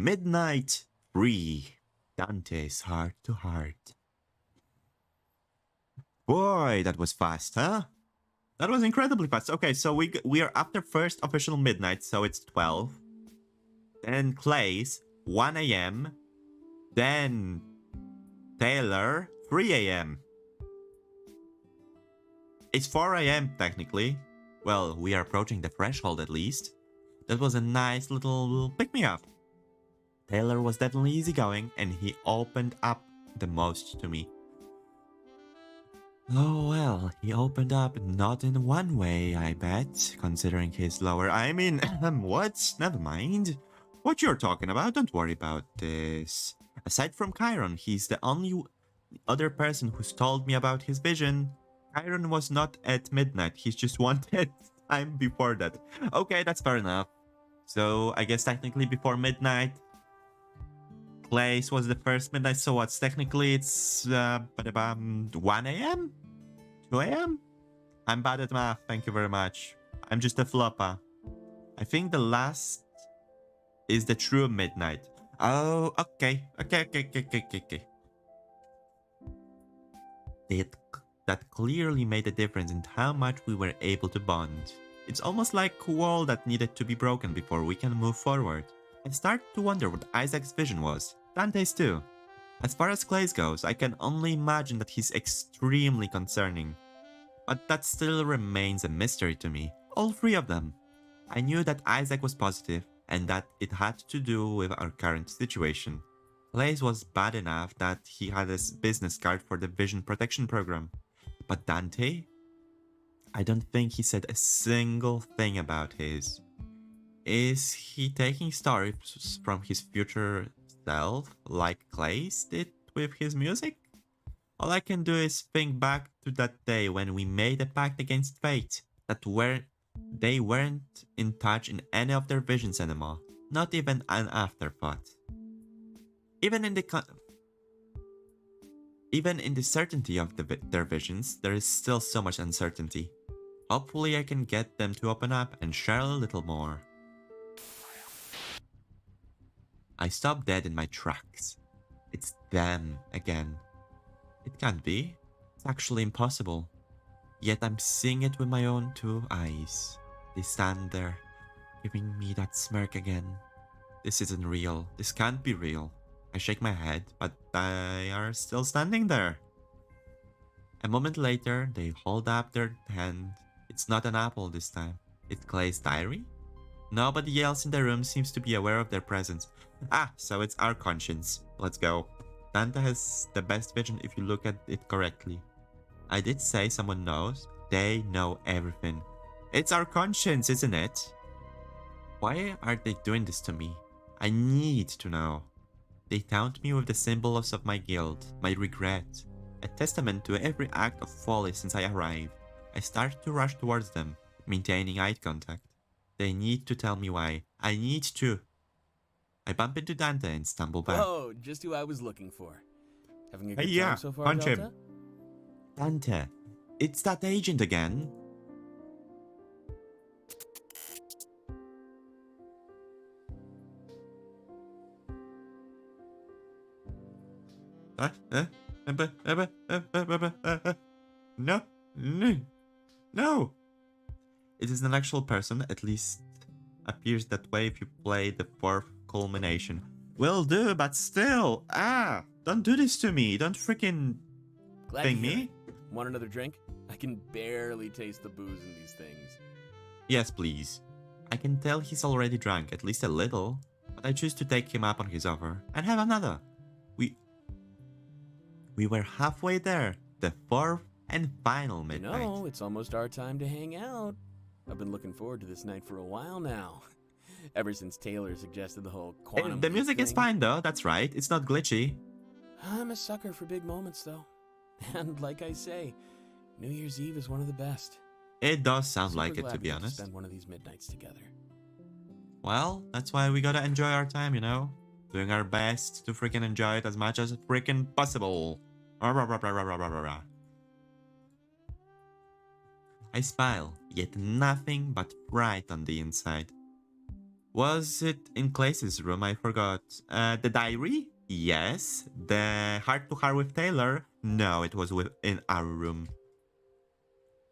Midnight 3. Dante's Heart to Heart. Boy, that was fast, huh? That was incredibly fast. Okay, so we are after first official midnight, so it's 12. Then Klace, 1 a.m. Then Taylor, 3 a.m. It's 4 a.m. technically. Well, we are approaching the threshold at least. That was a nice little pick-me-up. Taylor was definitely easygoing, and he opened up the most to me. Oh well, he opened up not in one way, I bet, considering his lower... I mean, what? Never mind. What you're talking about, don't worry about this. Aside from Chiron, he's the only other person who's told me about his vision. Chiron was not at midnight, he's just wanted time before that. Okay, that's fair enough. So, I guess technically before midnight, Klace was the first midnight, so what's technically it's 1 a.m? 2 a.m? I'm bad at math, thank you very much. I'm just a flopper. I think the last is the true midnight. Oh, okay. That clearly made a difference in how much we were able to bond. It's almost like a wall that needed to be broken before we can move forward. I start to wonder what Isaac's vision was. Dante's too. As far as Klace goes, I can only imagine that he's extremely concerning. But that still remains a mystery to me. All three of them. I knew that Isaac was positive, and that it had to do with our current situation. Klace was bad enough that he had a business card for the Vision Protection Program. But Dante? I don't think he said a single thing about his. Is he taking stories from his future self, like Klace did with his music? All I can do is think back to that day when we made a pact against fate, that they weren't in touch in any of their visions anymore, not even an afterthought. Even in the certainty of their visions, there is still so much uncertainty. Hopefully I can get them to open up and share a little more. I stop dead in my tracks. It's them again. It can't be. It's actually impossible. Yet I'm seeing it with my own two eyes. They stand there, giving me that smirk again. This isn't real. This can't be real. I shake my head, but they are still standing there. A moment later, they hold up their hand. It's not an apple this time. It's Clay's diary? Nobody else in the room seems to be aware of their presence. Ah, so it's our conscience. Let's go. Dante has the best vision if you look at it correctly. I did say someone knows. They know everything. It's our conscience, isn't it? Why are they doing this to me? I need to know. They taunt me with the symbols of my guilt, my regret, a testament to every act of folly since I arrived. I start to rush towards them, maintaining eye contact. They need to tell me why. I need to. I bump into Dante and stumble back. Oh, just who I was looking for. Having a good Yeah, time so far, punch Delta? him. Dante, it's that agent again. No, no. It is an actual person, at least appears that way if you play the fourth culmination. Will do, but still, don't do this to me. Don't freaking Glad thing to hear me. it. Want another drink? I can barely taste the booze in these things. Yes, please. I can tell he's already drunk, at least a little, but I choose to take him up on his offer and have another. We were halfway there, the fourth and final midnight. You know, it's almost our time to hang out. I've been looking forward to this night for a while now. Ever since Taylor suggested the whole quantum The leap music is thing. fine though, that's right. It's not glitchy. I'm a sucker for big moments though. And like I say, New Year's Eve is one of the best. It does sound Super like it, glad to we be got honest. spend one of these midnights together. Well, that's why we gotta enjoy our time, you know? Doing our best to freaking enjoy it as much as freaking possible. I smile, yet nothing but pride on the inside. Was it in Klace's room? I forgot. The diary? Yes. The heart to heart with Taylor? No, it was in our room.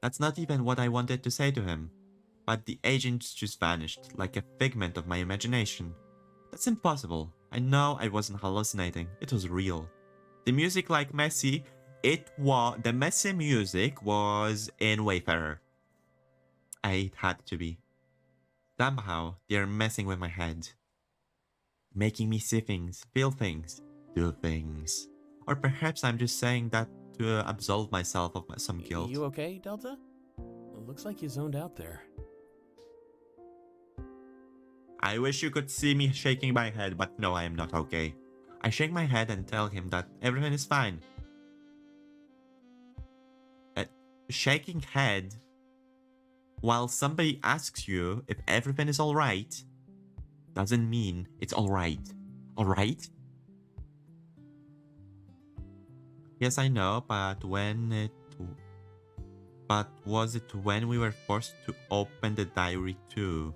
That's not even what I wanted to say to him. But the agent just vanished, like a figment of my imagination. That's impossible. I know I wasn't hallucinating. It was real. The music like messy, the messy music was in Wayfarer. It had to be. Somehow, they're messing with my head. Making me see things, feel things, do things. Or perhaps I'm just saying that to absolve myself of some guilt. You okay, Delta? It looks like you zoned out there. I wish you could see me shaking my head, but no, I am not okay. I shake my head and tell him that everything is fine. Shaking head while somebody asks you if everything is alright doesn't mean it's alright. Alright? Yes, I know, but was it when we were forced to open the diary too?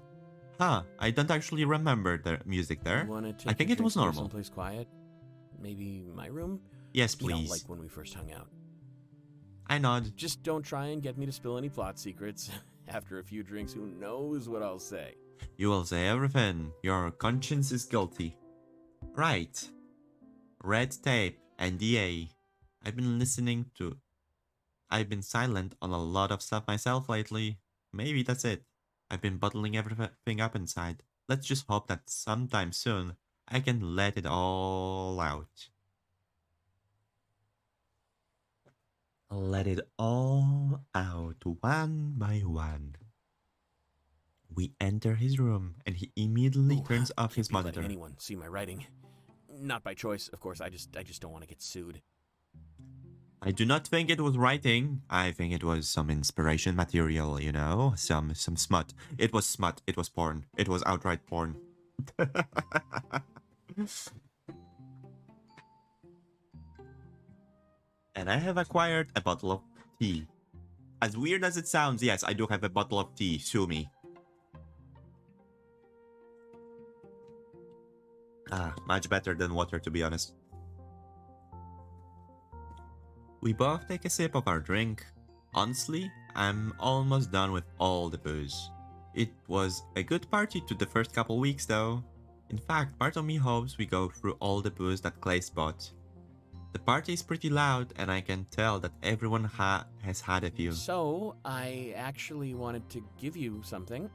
Huh, I don't actually remember the music there. You wanna take I think your it was drinks to normal. someplace quiet? Maybe my room? Yes, You know, please. like when we first hung out. I nod. Just don't try and get me to spill any plot secrets. After a few drinks, who knows what I'll say? You will say everything. Your conscience is guilty. Right. Red tape, NDA. I've been silent on a lot of stuff myself lately. Maybe that's it. I've been bottling everything up inside. Let's just hope that sometime soon I can let it all out. Let it all out one by one. We enter his room and he immediately turns off his Can't be letting monitor. anyone see my writing. Not by choice, of course. I just don't want to get sued. I do not think it was writing. I think it was some inspiration material, you know? Some smut. It was smut. It was porn. It was outright porn. And I have acquired a bottle of tea. As weird as it sounds, yes, I do have a bottle of tea. Sue me. Much better than water, to be honest. We both take a sip of our drink. Honestly, I'm almost done with all the booze. It was a good party to the first couple weeks though. In fact, part of me hopes we go through all the booze that Klace bought. The party is pretty loud and I can tell that everyone has had a few. So, I actually wanted to give you something.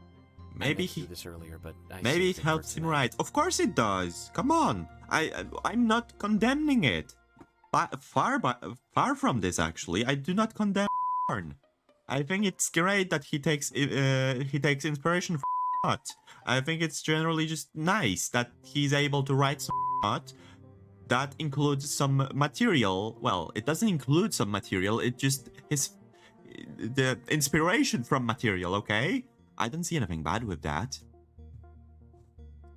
Maybe I meant to do this earlier, but maybe it helps him write. Of course it does. Come on. I'm not condemning it. Far from this actually. I do not condemn porn. I think it's great that he takes inspiration from art. I think it's generally just nice that he's able to write some art that includes some material. Well, it doesn't include some material. It just the inspiration from material. Okay, I don't see anything bad with that.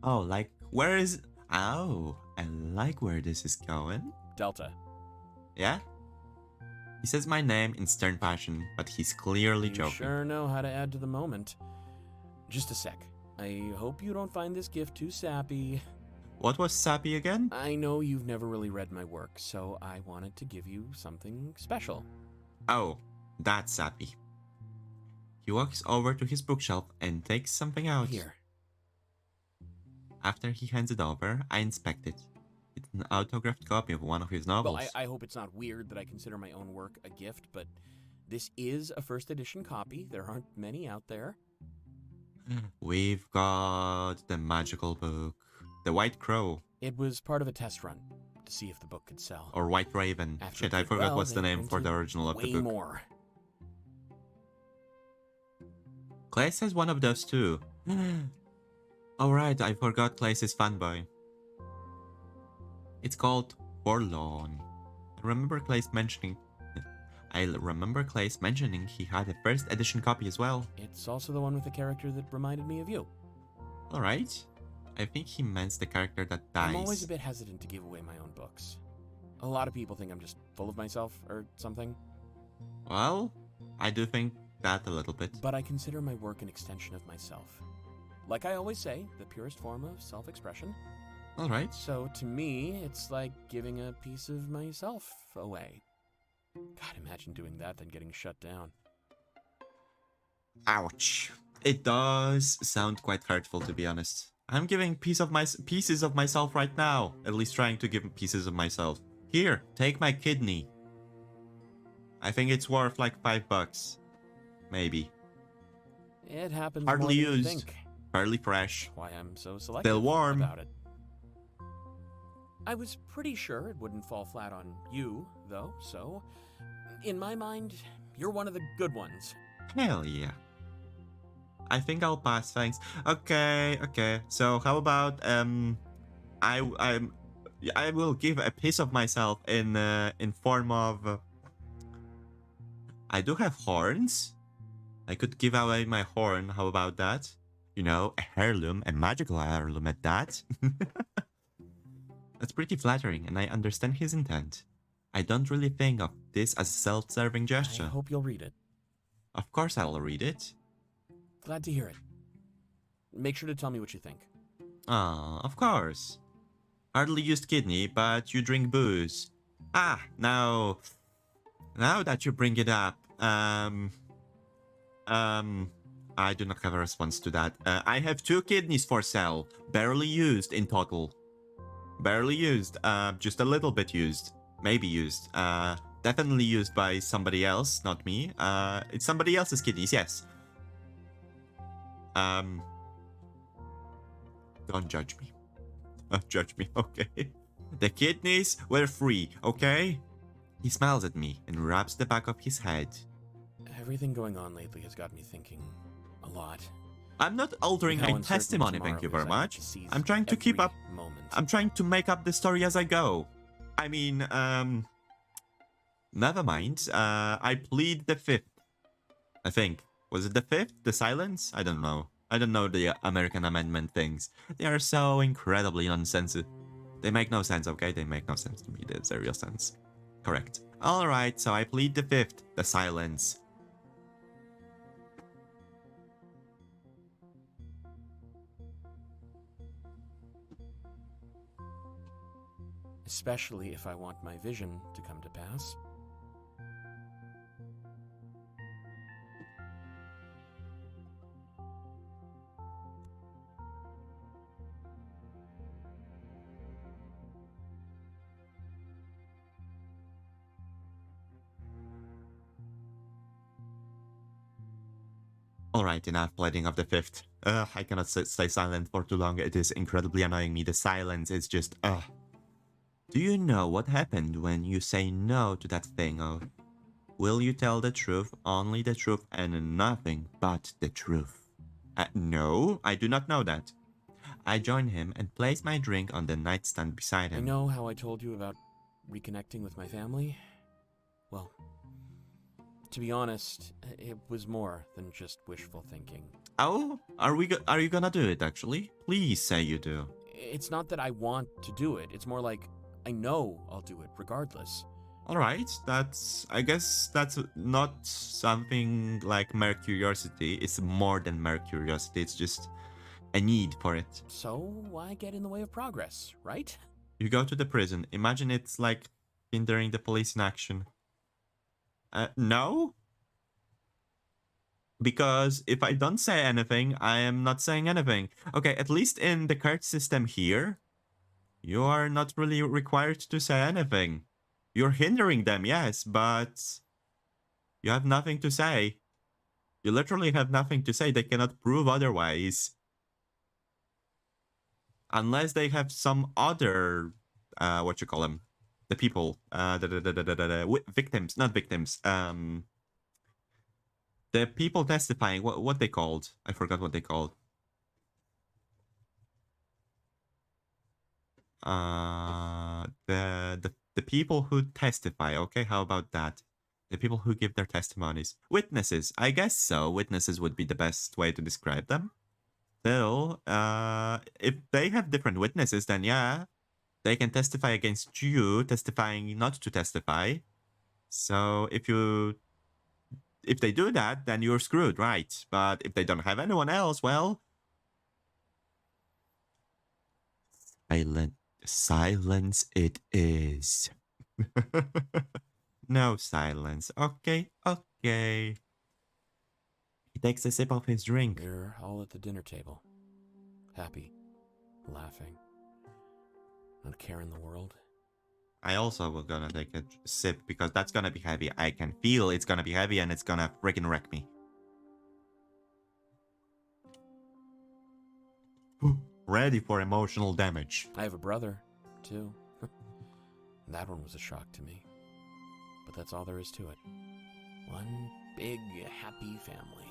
Oh, like where is? Oh, I like where this is going. Delta. Yeah. He says my name in stern fashion, but he's clearly You joking. sure know how to add to the moment. Just a sec. I hope you don't find this gift too sappy. What was sappy again? I know you've never really read my work, so I wanted to give you something special. Oh, that's sappy. He walks over to his bookshelf and takes something out. Here. After he hands it over, I inspect it. It's an autographed copy of one of his novels. Well, I hope it's not weird that I consider my own work a gift, but this is a first edition copy. There aren't many out there. We've got the magical book. The White Crow. It was part of a test run to see if the book could sell. Or White Raven. After Shit, it I did forgot well, what's the they name for the printed original of the way book. more. Klace has one of those too. Alright, I forgot Klace's fanboy. It's called Forlorn. I remember Klace mentioning he had a first edition copy as well. It's also the one with the character that reminded me of you. Alright. I think he meant the character that dies. I'm always a bit hesitant to give away my own books. A lot of people think I'm just full of myself or something. Well, I do think that a little bit. But I consider my work an extension of myself. Like I always say, the purest form of self-expression. Alright. So to me, it's like giving a piece of myself away. God, imagine doing that then getting shut down. Ouch. It does sound quite hurtful, to be honest. I'm giving pieces of myself right now. At least trying to give pieces of myself. Here, take my kidney. I think it's worth like $5. Maybe. It happens Hardly more than you used. think. Fairly fresh. Why I'm so selective Still warm. about it. I was pretty sure it wouldn't fall flat on you, though, so in my mind, you're one of the good ones. Hell yeah. I think I'll pass, thanks. Okay. So how about I will give a piece of myself in form of I do have horns. I could give away my horn. How about that? You know, a heirloom, a magical heirloom at that. That's pretty flattering, and I understand his intent. I don't really think of this as a self-serving gesture. I hope you'll read it. Of course I'll read it. Glad to hear it. Make sure to tell me what you think. Ah, of course. Hardly used kidney, but you drink booze. Now that you bring it up, I do not have a response to that. I have 2 kidneys for sale, barely used in total. Barely used, just a little bit used. Maybe used. Definitely used by somebody else, not me. It's somebody else's kidneys, yes. Don't judge me. Don't judge me, okay? The kidneys were free, okay? He smiles at me and rubs the back of his head. Everything going on lately has got me thinking a lot. I'm not altering How a uncertain testimony, tomorrow thank you is, very I much. get to seize I'm trying to keep every up. moment. I'm trying to make up the story as I go. I mean, never mind. I plead the 5th. I think. Was it the 5th? The silence? I don't know. I don't know the American amendment things. They are so incredibly nonsensical. They make no sense, okay? They make no sense to me. There's a real sense. Correct. Alright, so I plead the 5th. The silence. Especially if I want my vision to come to pass. Alright, enough pleading of the 5th. I cannot stay silent for too long. It is incredibly annoying me. The silence is just, Do you know what happened when you say no to that thing of, will you tell the truth, only the truth, and nothing but the truth? No, I do not know that. I join him and place my drink on the nightstand beside him. I know how I told you about reconnecting with my family. Well, to be honest, it was more than just wishful thinking. Oh, are you gonna do it actually? Please say you do. It's not that I want to do it. It's more like I know I'll do it regardless. Alright, I guess that's not something like mere curiosity. It's more than mere curiosity. It's just a need for it. So why get in the way of progress, right? You go to the prison. Imagine it's like hindering the police in action. No? Because if I don't say anything, I am not saying anything. Okay, at least in the card system here, you are not really required to say anything. You're hindering them, yes, but you have nothing to say. You literally have nothing to say. They cannot prove otherwise. Unless they have some other, what you call them? The people, victims, not victims, the people testifying, what they called? I forgot what they called. The people who testify. Okay, how about that? The people who give their testimonies. Witnesses. I guess so. Witnesses would be the best way to describe them. Still, if they have different witnesses, then yeah, they can testify against you, testifying not to testify. So if they do that, then you're screwed, right? But if they don't have anyone else, well, Silent. Silence it is. No silence. Okay, okay. He takes a sip of his drink. We're all at the dinner table. Happy. Laughing. Not a care in the world. I also will gonna take a sip because that's gonna be heavy. I can feel it's gonna be heavy and it's gonna freaking wreck me. Ready for emotional damage. I have a brother, too. That one was a shock to me. But that's all there is to it. One big, happy family.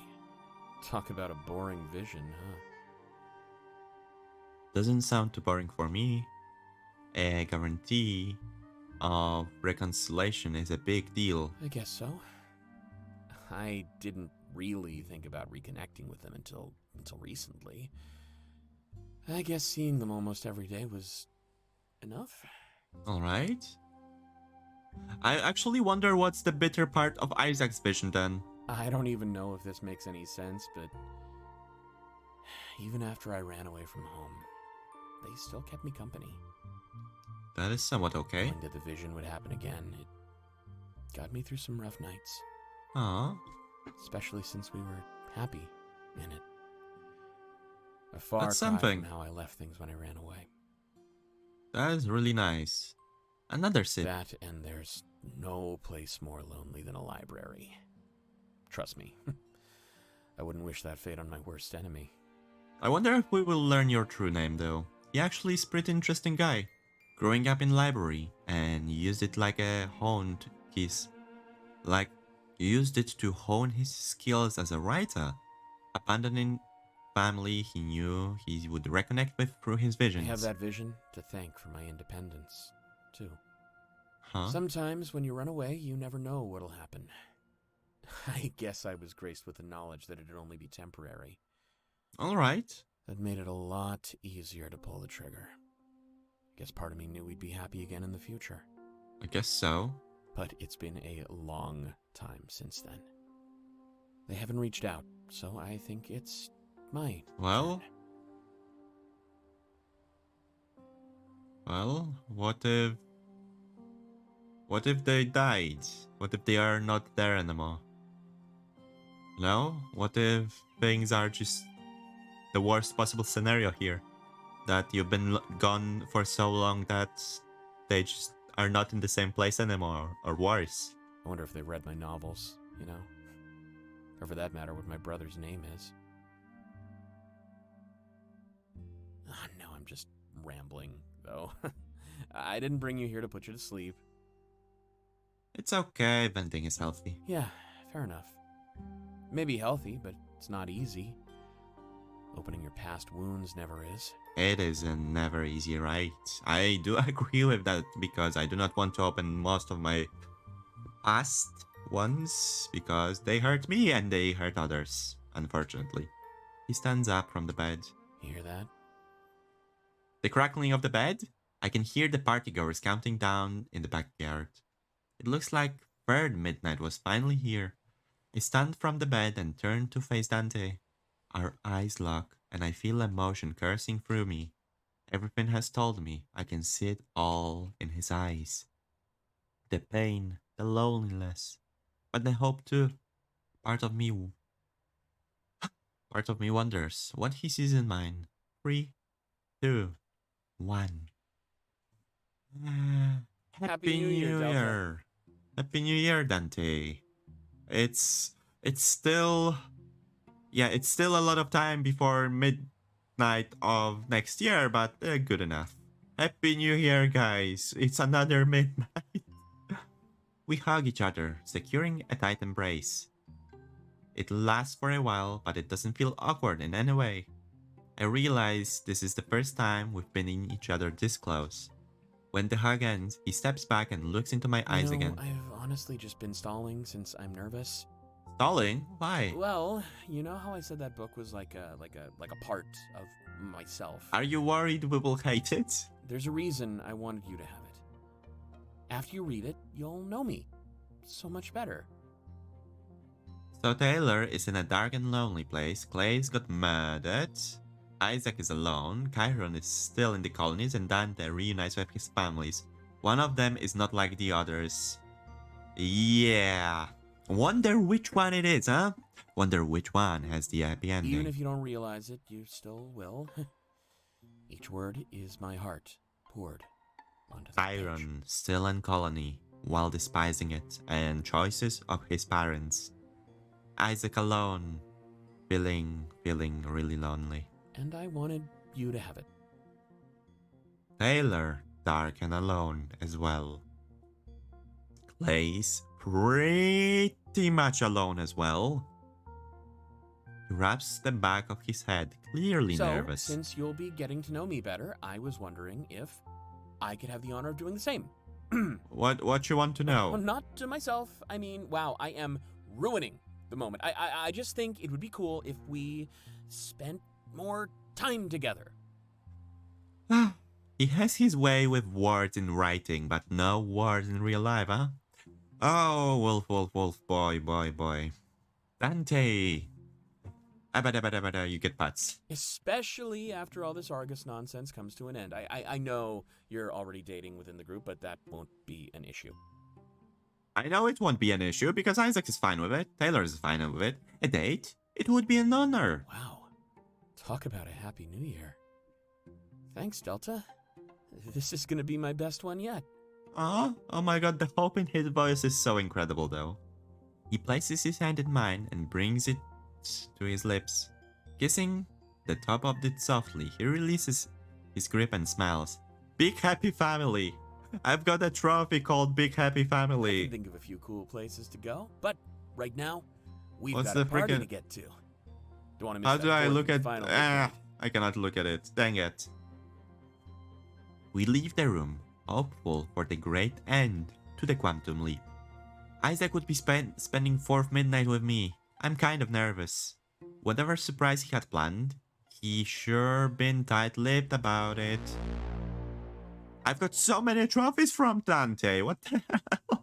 Talk about a boring vision, huh? Doesn't sound too boring for me. A guarantee of reconciliation is a big deal. I guess so. I didn't really think about reconnecting with them until recently. I guess seeing them almost every day was enough. Alright. I actually wonder what's the bitter part of Isaac's vision then. I don't even know if this makes any sense, but even after I ran away from home, they still kept me company. That is somewhat okay. Knowing that the vision would happen again, it got me through some rough nights. Aw. Especially since we were happy in it. A far That's cry something. from how I left things when I ran away. That is really nice. Another sip. That, and there's no place more lonely than a library. Trust me. I wouldn't wish that fate on my worst enemy. I wonder if we will learn your true name though. He actually is a pretty interesting guy. Growing up in library and used it like a honed his... Like, used it to hone his skills as a writer. Abandoning family he knew he would reconnect with through his I visions. have that vision to thank for my independence, too. Huh? Sometimes when you run away, you never know what'll happen. I guess I was graced with the knowledge that it'd only be temporary. Alright. That made it a lot easier to pull the trigger. Guess part of me knew we'd be happy again in the future. I guess so. But it's been a long time since then. They haven't reached out, so I think it's my Well... turn. Well, what if... What if they died? What if they are not there anymore? No? What if things are just the worst possible scenario here? That you've been gone for so long that they just are not in the same place anymore, or worse. I wonder if they read my novels, you know? Or for that matter, what my brother's name is. Oh, no, I'm just rambling, though. I didn't bring you here to put you to sleep. It's okay, venting is healthy. Yeah, fair enough. Maybe healthy, but it's not easy. Opening your past wounds never is. It is never easy, right? I do agree with that because I do not want to open most of my past ones because they hurt me and they hurt others, unfortunately. He stands up from the bed. You hear that? The crackling of the bed? I can hear the partygoers counting down in the backyard. It looks like third midnight was finally here. I stand from the bed and turn to face Dante. Our eyes lock, and I feel emotion coursing through me. Everything has told me I can see it all in his eyes. The pain, the loneliness, but the hope too. Part of me wonders what he sees in mine. 3, 2, 1. Happy New Year! Happy New Year, Dante. It's still a lot of time before midnight of next year, but good enough. Happy New Year, guys. It's another midnight. We hug each other, securing a tight embrace. It lasts for a while, but it doesn't feel awkward in any way. I realize this is the first time we've been in each other this close. When the hug ends, he steps back and looks into my eyes again. I've honestly just been stalling since I'm nervous. Stalling? Why? Well, you know how I said that book was like a part of myself. Are you worried we will hate it? There's a reason I wanted you to have it. After you read it, you'll know me so much better. So Taylor is in a dark and lonely place Klace got murdered. Isaac is alone, Chiron is still in the colonies, and Dante reunites with his families. One of them is not like the others. Yeah. Wonder which one it is, huh? Wonder which one has the happy ending. Even if you don't realize it, you still will. Each word is my heart poured onto the page. Chiron still in colony, while despising it, and choices of his parents. Isaac alone, feeling really lonely. And I wanted you to have it. Taylor, dark and alone as well. Klace, pretty much alone as well. He rubs the back of his head, clearly nervous. So, since you'll be getting to know me better, I was wondering if I could have the honor of doing the same. What you want to know? Well, not to myself. I mean, wow, I am ruining the moment. I just think it would be cool if we spent more time together. He has his way with words in writing, but no words in real life, huh? Oh, wolf, boy. Dante! Abada, you get putts. Especially after all this Argus nonsense comes to an end. I know you're already dating within the group, but that won't be an issue. I know it won't be an issue because Isaac is fine with it. Taylor is fine with it. A date? It would be an honor. Wow. Talk about a happy new year. Thanks, Delta. This is gonna be my best one yet. Oh my god, the hope in his voice is so incredible though. He places his hand in mine and brings it to his lips. Kissing the top of it softly, he releases his grip and smiles. Big happy family! I've got a trophy called Big Happy I Family. can think of a few cool places to go, but right now, we've What's got the a party frickin- to get to. Don't want to miss How that do I fourth look and at... final I cannot look at it. Dang it. We leave the room, hopeful for the great end to the quantum leap. Isaac would be spending 4th midnight with me. I'm kind of nervous. Whatever surprise he had planned, he sure been tight-lipped about it. I've got so many trophies from Dante. What the hell?